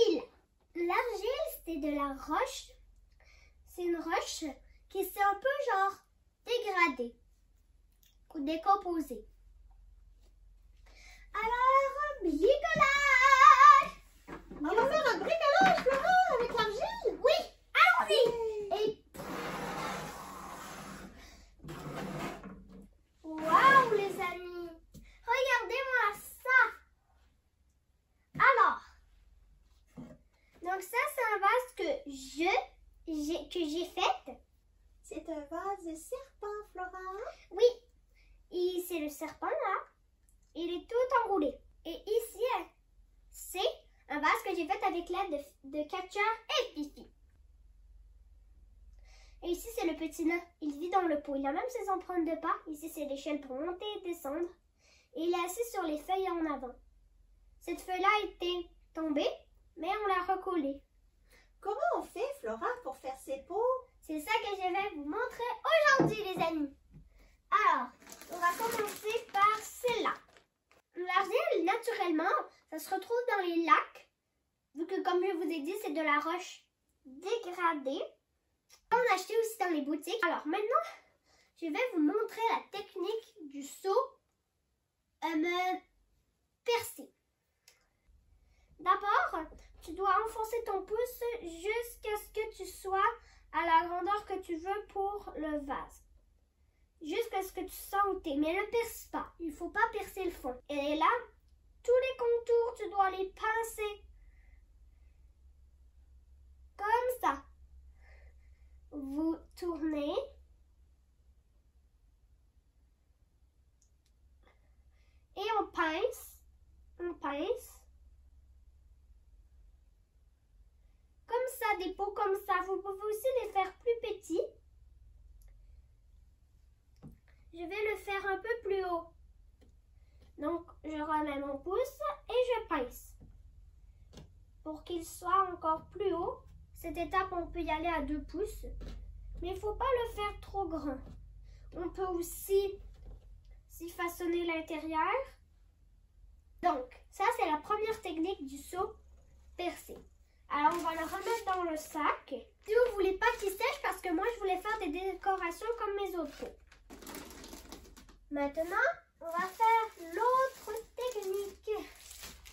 l'argile. L'argile, c'est de la roche. C'est une roche qui s'est un peu genre dégradée ou décomposée. Alors, bricolage! On va faire un bricolage, Flora, avec l'argile? Oui, allons-y! Et... Waouh, les amis! Regardez-moi ça! Alors, donc ça, c'est un vase que j'ai fait. C'est un vase de serpent, Flora. Oui, et c'est le serpent là. Il est tout enroulé. Et ici, c'est un vase que j'ai fait avec l'aide de Catcher et Fifi. Et ici, c'est le petit nain. Il vit dans le pot. Il a même ses empreintes de pas. Ici, c'est l'échelle pour monter et descendre. Et il est assis sur les feuilles en avant. Cette feuille-là a été tombée, mais on l'a recollée. Comment on fait, Flora, pour faire ces pots? C'est ça que je vais vous montrer aujourd'hui, les amis. Alors, on va commencer par celle-là. L'argile, naturellement, ça se retrouve dans les lacs. Vu que, comme je vous ai dit, c'est de la roche dégradée. On achète aussi dans les boutiques. Alors maintenant, je vais vous montrer la technique du seau percé. D'abord, tu dois enfoncer ton pouce jusqu'à ce que tu sois à la grandeur que tu veux pour le vase. Jusqu'à ce que tu sens où t'es. Mais ne perce pas. Il ne faut pas percer le fond. Et là, tous les contours, tu dois les pincer. Comme ça. Vous tournez. Et on pince. On pince. Comme ça, des pots comme ça. Vous pouvez aussi les faire plus petits. Je vais le faire un peu plus haut. Donc, je remets mon pouce et je pince. Pour qu'il soit encore plus haut, cette étape, on peut y aller à 2 pouces. Mais il ne faut pas le faire trop grand. On peut aussi s'y façonner l'intérieur. Donc, ça, c'est la première technique du seau percé. Alors, on va le remettre dans le sac. Si vous ne voulez pas qu'il sèche, parce que moi, je voulais faire des décorations comme mes autres pots. Maintenant, on va faire l'autre technique.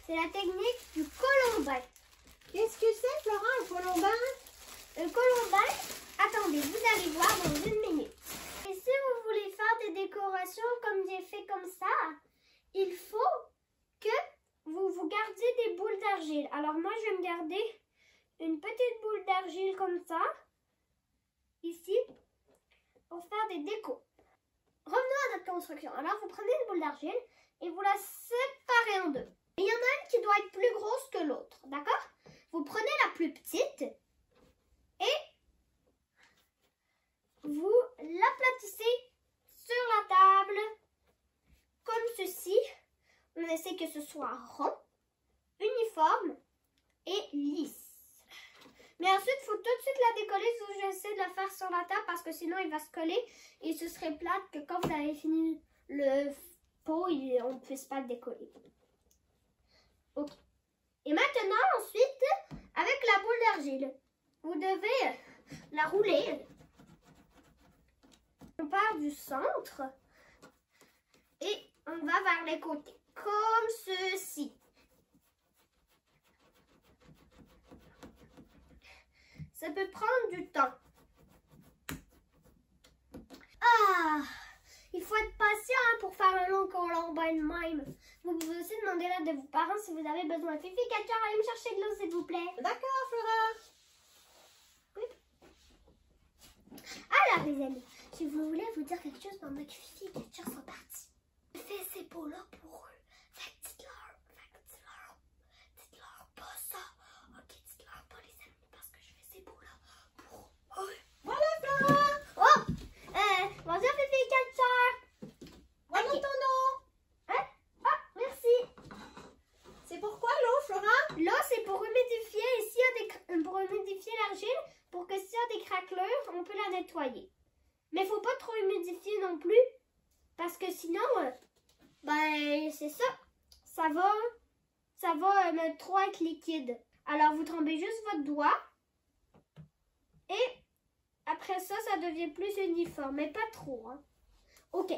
C'est la technique du colombin. Qu'est-ce que c'est, Flora, un colombin? Le colombin, attendez, vous allez voir dans une minute. Et si vous voulez faire des décorations comme j'ai fait comme ça, il faut que vous gardiez des boules d'argile. Alors moi, je vais me garder une petite boule d'argile comme ça, ici, pour faire des décos. Revenons à notre construction. Alors, vous prenez une boule d'argile et vous la séparez en deux. Il y en a une qui doit être plus grosse que l'autre, d'accord? Vous prenez la plus petite et vous l'aplatissez sur la table comme ceci. On essaie que ce soit rond, uniforme et lisse. Mais ensuite, il faut tout de suite la décoller si j'essaie de la faire sur la table parce que sinon il va se coller et ce serait plate que quand vous avez fini le pot, on ne puisse pas le décoller. Ok. Et maintenant, ensuite, avec la boule d'argile, vous devez la rouler. On part du centre et on va vers les côtés, comme ceci. Ça peut prendre du temps. Ah! Il faut être patient pour faire un long colombin de même. Vous pouvez aussi demander l'aide de vos parents si vous avez besoin. Fifi, Catcher, allez me chercher de l'eau, s'il vous plaît. D'accord, Flora. Oui. Alors, les amis, si vous voulez vous dire quelque chose pendant que Fifi et Catcher sont partis, fais ces pots-là pour eux. Fait que dites-leur pas ça. Ok, dites-leur pas, les amis, parce que je fais ces pots-là pour eux. Voilà, Flora. Oh! Bonjour, Fifi et Catcher. Voilà ton eau. Hein? Ah, merci. C'est pourquoi l'eau, Flora? Là, c'est pour humidifier et s'il y a pour humidifier l'argile, pour que s'il y a des craquelures, on peut la nettoyer. Mais il ne faut pas trop humidifier non plus, parce que sinon, ben c'est ça. Ça va trop être liquide. Alors, vous trempez juste votre doigt. Et après ça, ça devient plus uniforme, mais pas trop. Hein. Ok.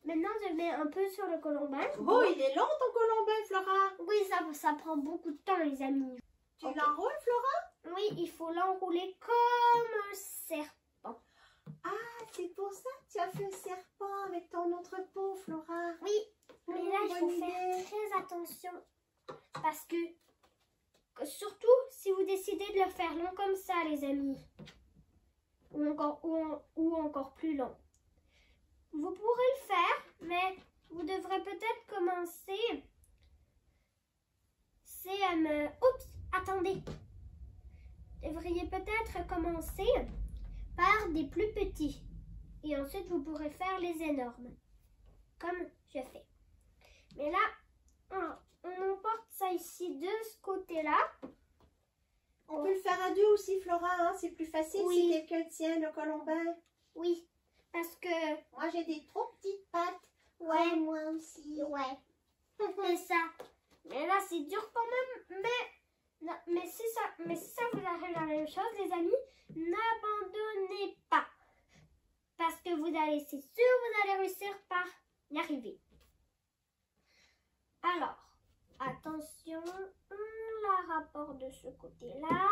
Maintenant, je mets un peu sur le colombin. Oh, il est long ton colombin, Flora. Oui, ça prend beaucoup de temps, les amis. Tu l'enroules, Flora? Oui, il faut l'enrouler comme un serpent. Ah, c'est pour ça que tu as fait un serpent avec ton autre peau, Flora. Oui, mais là, il faut faire très attention. Parce que, surtout, si vous décidez de le faire long comme ça, les amis, ou encore plus long, vous pourrez le faire, mais vous devrez peut-être commencer. Oups, attendez. Vous devriez peut-être commencer par des plus petits. Et ensuite, vous pourrez faire les énormes. Comme je fais. Mais là, on emporte ça ici de ce côté-là. On peut le faire à deux aussi, Flora. Hein? C'est plus facile si quelqu'un tient le colombin. Oui, parce que... Moi, j'ai des trop petites pattes. Ouais, moi aussi. Ouais, c'est ça. Mais là, c'est dur quand même. Mais si ça vous arrive la même chose, les amis, n'abandonnez pas. Parce que c'est sûr, vous allez réussir par y arriver. Alors, attention, on la rapporte de ce côté-là.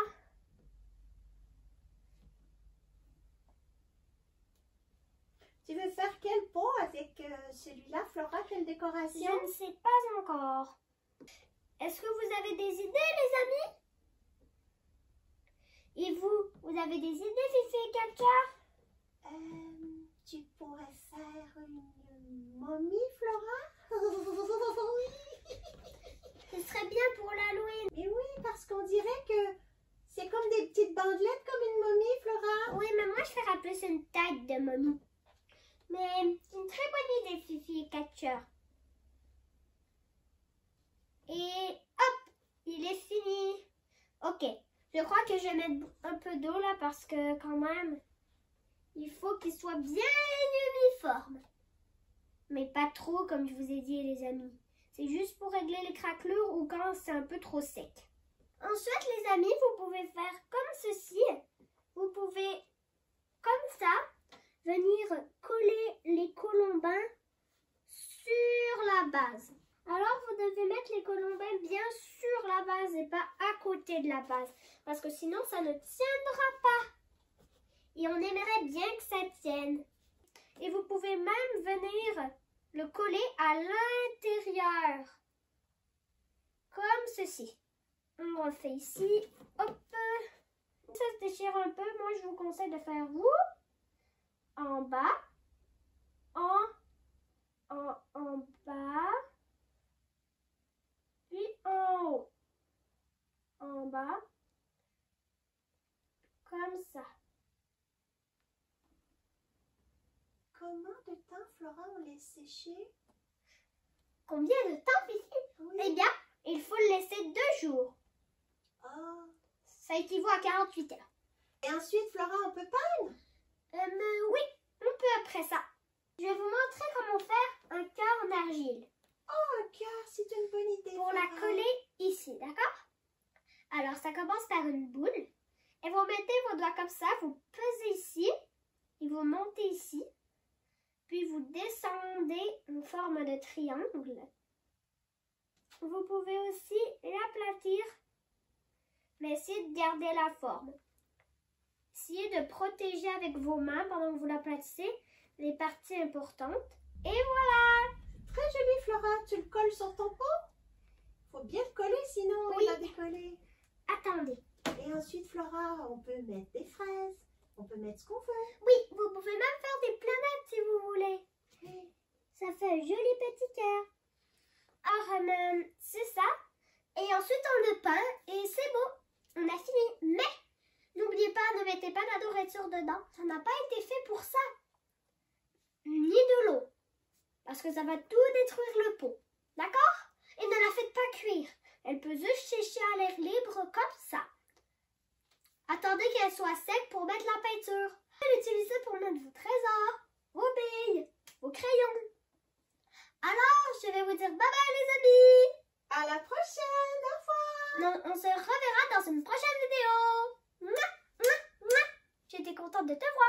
Tu veux faire quelle peau avec celui-là, Flora? Quelle décoration? Je ne sais pas encore. Est-ce que vous avez des idées, les amis? Et vous avez des idées, Fifi et Katja? Tu pourrais faire une momie, Flora? Ce serait bien pour l'Halloween. Mais oui, parce qu'on dirait que c'est comme des petites bandelettes, comme une momie, Flora. Oui, mais moi, je ferais plus une tête de momie. Mais c'est une très bonne idée, Fifi et Katja. Et hop, il est fini. Ok, je crois que je vais mettre un peu d'eau là parce que quand même, il faut qu'il soit bien uniforme. Mais pas trop comme je vous ai dit les amis. C'est juste pour régler les craquelures ou quand c'est un peu trop sec. Ensuite les amis, vous pouvez faire comme ceci. Vous pouvez comme ça venir coller les colombins sur la base. Alors, vous devez mettre les colombins bien sur la base et pas à côté de la base. Parce que sinon, ça ne tiendra pas. Et on aimerait bien que ça tienne. Et vous pouvez même venir le coller à l'intérieur. Comme ceci. On refait ici. Hop. Ça se déchire un peu. Moi, je vous conseille de faire en bas. En bas. Puis en haut, en bas, comme ça. Comment de temps, Flora, on laisse sécher? Combien de temps, Fifi? Oui. Eh bien, il faut le laisser 2 jours. Oh. Ça équivaut à 48 heures. Et ensuite, Flora, on peut peindre? Oui, on peut après ça. Je vais vous montrer comment faire un cœur en argile. Oh, un cœur, c'est une bonne idée. Pour la coller ici, d'accord? Alors, ça commence par une boule. Et vous mettez vos doigts comme ça, vous pesez ici. Et vous montez ici. Puis vous descendez en forme de triangle. Vous pouvez aussi l'aplatir. Mais essayez de garder la forme. Essayez de protéger avec vos mains pendant que vous l'aplatissez les parties importantes. Et voilà! Très joli, Flora. Tu le colles sur ton pot? Faut bien le coller, sinon il va décoller. Attendez. Et ensuite, Flora, on peut mettre des fraises. On peut mettre ce qu'on veut. Oui, vous pouvez même faire des planètes si vous voulez. Oui. Ça fait un joli petit cœur. Alors, c'est ça. Et ensuite, on le peint et c'est beau. On a fini. Mais, n'oubliez pas, ne mettez pas de la nourriture dedans. Ça n'a pas été fait pour ça. Ni de l'eau. Parce que ça va tout détruire le pot. D'accord? Et ne la faites pas cuire. Elle peut juste sécher à l'air libre comme ça. Attendez qu'elle soit sec pour mettre la peinture. L'utiliser pour mettre vos trésors, vos billes, vos crayons. Alors, je vais vous dire bye bye les amis. À la prochaine. Au revoir. Non, on se reverra dans une prochaine vidéo. J'étais contente de te voir.